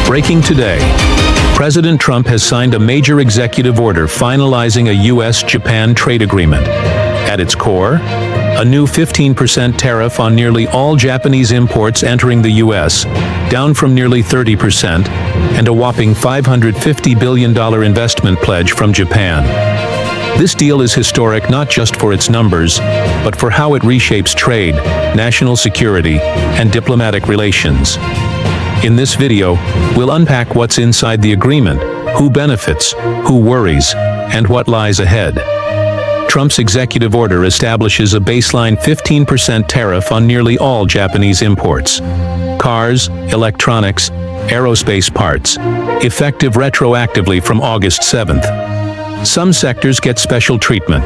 Breaking today. President Trump has signed a major executive order finalizing a U.S.-Japan trade agreement. At its core, a new 15% tariff on nearly all Japanese imports entering the U.S., down from nearly 30%, and a whopping $550 billion investment pledge from Japan. This deal is historic not just for its numbers, but for how it reshapes trade, national security, and diplomatic relations. In this video, we'll unpack what's inside the agreement, who benefits, who worries, and what lies ahead. Trump's executive order establishes a baseline 15% tariff on nearly all Japanese imports. Cars, electronics, aerospace parts, effective retroactively from August 7th. Some sectors get special treatment.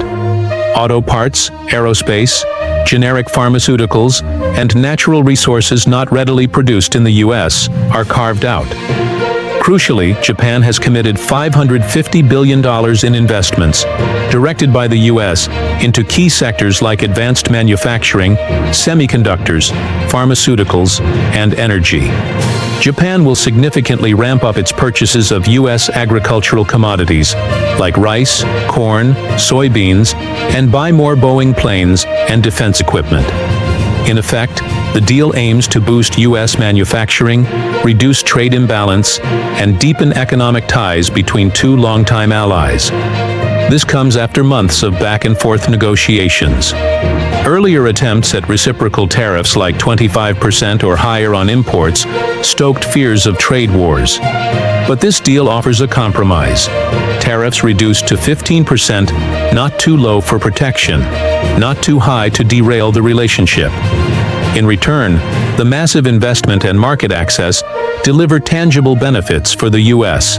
Auto parts, aerospace, generic pharmaceuticals, and natural resources not readily produced in the U.S. are carved out. Crucially, Japan has committed $550 billion in investments, directed by the U.S., into key sectors like advanced manufacturing, semiconductors, pharmaceuticals, and energy. Japan will significantly ramp up its purchases of U.S. agricultural commodities, like rice, corn, soybeans, and buy more Boeing planes and defense equipment. In effect, the deal aims to boost U.S. manufacturing, reduce trade imbalance, and deepen economic ties between two longtime allies. This comes after months of back-and-forth negotiations. Earlier attempts at reciprocal tariffs like 25% or higher on imports stoked fears of trade wars. But this deal offers a compromise. Tariffs reduced to 15%, not too low for protection, not too high to derail the relationship. In return, the massive investment and market access deliver tangible benefits for the U.S.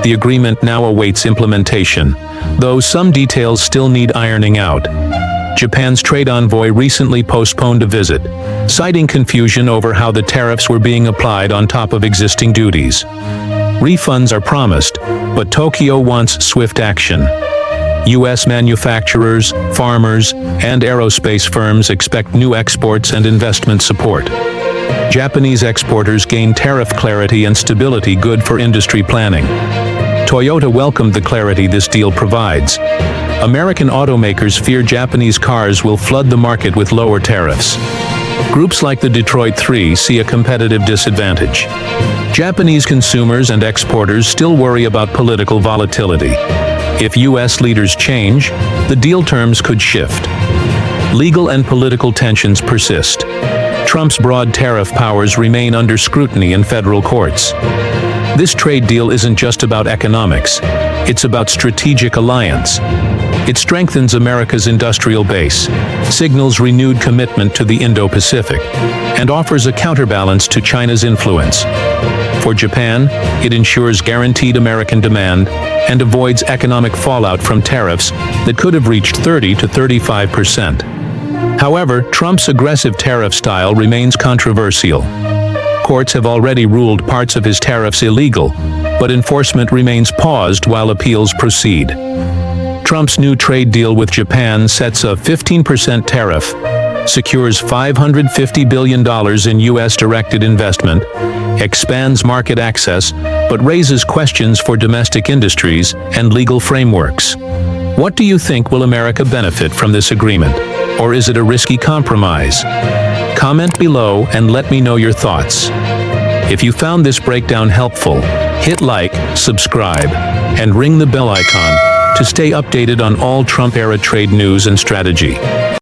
The agreement now awaits implementation, though some details still need ironing out. Japan's trade envoy recently postponed a visit, citing confusion over how the tariffs were being applied on top of existing duties. Refunds are promised, but Tokyo wants swift action. U.S. manufacturers, farmers, and aerospace firms expect new exports and investment support. Japanese exporters gain tariff clarity and stability, good for industry planning. Toyota welcomed the clarity this deal provides. American automakers fear Japanese cars will flood the market with lower tariffs. Groups like the Detroit Three see a competitive disadvantage. Japanese consumers and exporters still worry about political volatility. If U.S. leaders change, the deal terms could shift. Legal and political tensions persist. Trump's broad tariff powers remain under scrutiny in federal courts. This trade deal isn't just about economics, it's about strategic alliance. It strengthens America's industrial base, signals renewed commitment to the Indo-Pacific, and offers a counterbalance to China's influence. For Japan, it ensures guaranteed American demand and avoids economic fallout from tariffs that could have reached 30 to 35%. However, Trump's aggressive tariff style remains controversial. Courts have already ruled parts of his tariffs illegal, but enforcement remains paused while appeals proceed. Trump's new trade deal with Japan sets a 15% tariff, secures $550 billion in U.S.-directed investment, expands market access, but raises questions for domestic industries and legal frameworks. What do you think? Will America benefit from this agreement? Or is it a risky compromise? Comment below and let me know your thoughts. If you found this breakdown helpful, hit like, subscribe, and ring the bell icon to stay updated on all Trump-era trade news and strategy.